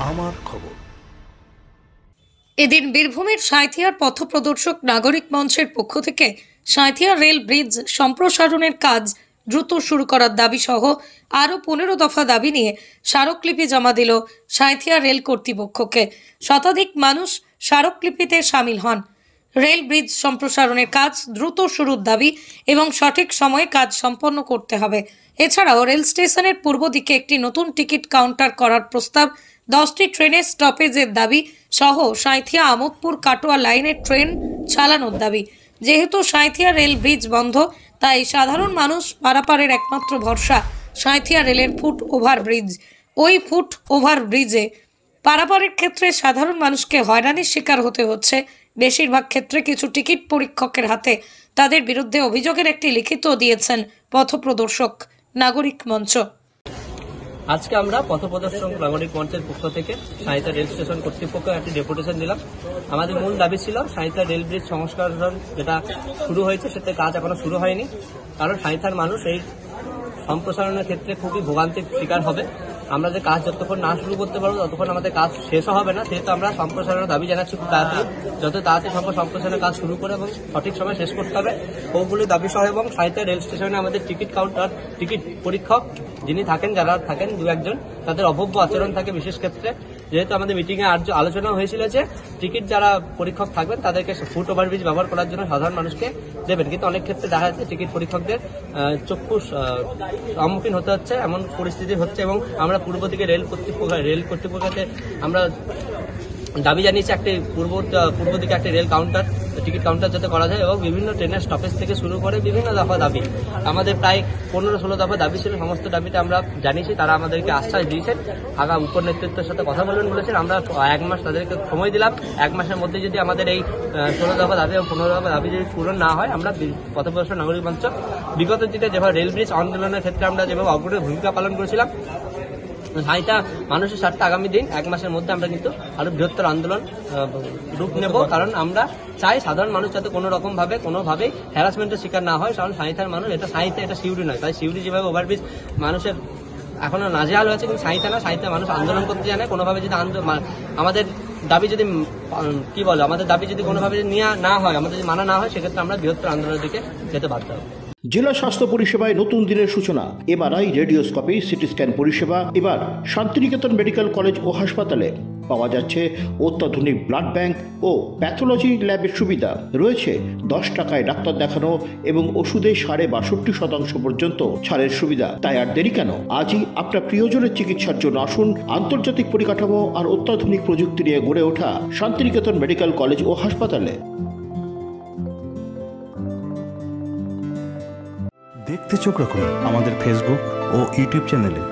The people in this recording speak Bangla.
আমার খবর। এদিন বীরভূমের সাঁইথিয়ার পথপ্রদর্শক নাগরিক মঞ্চের পক্ষ থেকে সাঁইথিয়া রেল ব্রিজ সম্প্রসারণের কাজ দ্রুত শুরু করার দাবি সহ আরও 15 দফা দাবি নিয়ে স্মারকলিপি জমা দিল সাঁইথিয়া রেল কর্তৃপক্ষকে। শতাধিক মানুষ স্মারকলিপিতে সামিল হন। রেল ব্রিজ সম্প্রসারণের কাজ দ্রুত শুরুর দাবি এবং সঠিক সময়ে কাজ সম্পন্ন করতে হবে। এছাড়াও রেল স্টেশনের পূর্ব দিকে একটি নতুন টিকিট কাউন্টার করার প্রস্তাব, 10টি ট্রেনের স্টপেজের দাবি সহ সাঁইথিয়া আমোদপুর কাটোয়া লাইনের ট্রেন চালানোর দাবি। যেহেতু সাঁইথিয়া রেল ব্রিজ বন্ধ, তাই সাধারণ মানুষ পারাপারের একমাত্র ভরসা সাঁইথিয়া রেলের ফুট ওভার ব্রিজ। ওই ফুট ওভার ব্রিজে পারাপারের ক্ষেত্রে সাধারণ মানুষকে হয়রানির শিকার হতে হচ্ছে। বেশিরভাগ ক্ষেত্রে কিছু টিকিট পরীক্ষকের হাতে তাদের বিরুদ্ধে অভিযোগের একটি লিখিত দিয়েছেন পথপ্রদর্শক নাগরিক মঞ্চ। আজকে আমরা পথপ্রদর্শক নাগরিক মঞ্চের পক্ষ থেকে সাঁইথিয়া রেল স্টেশন কর্তৃপক্ষ একটি ডেপুটেশন দিলাম। আমাদের মূল দাবি ছিল সাঁইথিয়া রেল ব্রিজ সংস্কার যেটা শুরু হয়েছে সেটা কাজ এখনো শুরু হয়নি, কারণ সাঁইথিয়ার মানুষ এই সম্প্রসারণের ক্ষেত্রে খুবই ভোগান্তির শিকার হবে। আমরা যে কাজ যতক্ষণ না শুরু করতে পারবো ততক্ষণ আমাদের কাজ শেষও হবে না। সেহেতু আমরা সম্প্রসারণের দাবি জানাচ্ছি খুব তাড়াতাড়ি, যত তাড়াতাড়ি সম্ভব সম্প্রসারণের কাজ শুরু করে এবং সঠিক সময় শেষ করতে হবে। ওগুলি দাবি সহ এবং সাঁইথিয়া রেল স্টেশনে আমাদের টিকিট কাউন্টার, টিকিট পরীক্ষক যিনি থাকেন, যারা থাকেন দু একজন, তাদের অভব্য আচরণ থাকে বিশেষ ক্ষেত্রে। যেহেতু আমাদের মিটিং এ আলোচনা হয়েছিল যে টিকিট যারা পরীক্ষক থাকবেন তাদেরকে ফুট ওভারব্রিজ ব্যবহার করার জন্য সাধারণ মানুষকে দেবেন, কিন্তু অনেক ক্ষেত্রে দেখা যাচ্ছে টিকিট পরীক্ষকদের চক্ষু সম্মুখীন হতে হচ্ছে, এমন পরিস্থিতি হচ্ছে। এবং আমরা পূর্ব দিকে রেল কর্তৃপক্ষকে আমরা দাবি জানিয়েছি একটি পূর্ব দিকে একটি রেল কাউন্টার, টিকিট কাউন্টার যাতে করা যায় এবং বিভিন্ন ট্রেনের স্টপেজ থেকে শুরু করে বিভিন্ন দফা দাবি, আমাদের প্রায় 15-16 দফা দাবি ছিল। সমস্ত দাবিতে আমরা জানিয়েছি, তারা আমাদেরকে আশ্বাস দিয়েছেন, আগাম উপর নেতৃত্বের সাথে কথা বলবেন বলেছেন। আমরা 1 মাস তাদেরকে সময় দিলাম। 1 মাসের মধ্যে যদি আমাদের এই 16 দফা দাবি এবং 15 দফা দাবি যদি পূরণ না হয়, আমরা পথপ্রদর্শক নাগরিক মঞ্চ বিগত দিনে যেভাবে রেল ব্রিজ আন্দোলনের ক্ষেত্রে আমরা যেভাবে অগ্রণী ভূমিকা পালন করেছিলাম, সাঁইথিয়া মানুষের স্বার্থে আগামী দিন 1 মাসের মধ্যে আমরা কিন্তু আরো বৃহত্তর আন্দোলন রূপ নেব। কারণ আমরা চাই সাধারণ মানুষ যাতে কোনোভাবেই হ্যারাসমেন্টের শিকার না হয়। কারণ সাঁইথিয়ার মানুষ, এটা সাঁইথিয়া, এটা সিউড়ি নয়। তাই সিউড়ি যেভাবে ওভারব্রিজ মানুষের এখনো নাজেহাল হয়েছে, কিন্তু সাঁইথিয়া না, সাঁইথিয়া মানুষ আন্দোলন করতে জানে। কোনোভাবে যদি আমাদের দাবি যদি আমাদের দাবি যদি কোনোভাবে না হয়, আমাদের যদি মানা না হয়, সেক্ষেত্রে আমরা বৃহত্তর আন্দোলনের দিকে যেতে বাধ্য হব। জেলা স্বাস্থ্য পরিষেবায় নতুন দিনের সূচনা। এমআরআই, রেডিওস্কোপি, সিটি স্ক্যান পরিষেবা এবার শান্তিনিকেতন মেডিকেল কলেজ ও হাসপাতালে পাওয়া যাচ্ছে। অত্যাধুনিক ব্লাড ব্যাংক ও প্যাথোলজি ল্যাবের সুবিধা রয়েছে। 10 টাকায় ডাক্তার দেখানো এবং ওষুধে 62% পর্যন্ত ছাড়ের সুবিধা। তাই আর দেরি কেন? আজই আপনার প্রিয়জনের চিকিৎসার জন্য আসুন আন্তর্জাতিক পরিকাঠামো আর অত্যাধুনিক প্রযুক্তি নিয়ে গড়ে ওঠা শান্তিনিকেতন মেডিকেল কলেজ ও হাসপাতালে। দেখতে চোখ রাখুন আমাদের ফেসবুক ও ইউটিউব চ্যানেলে।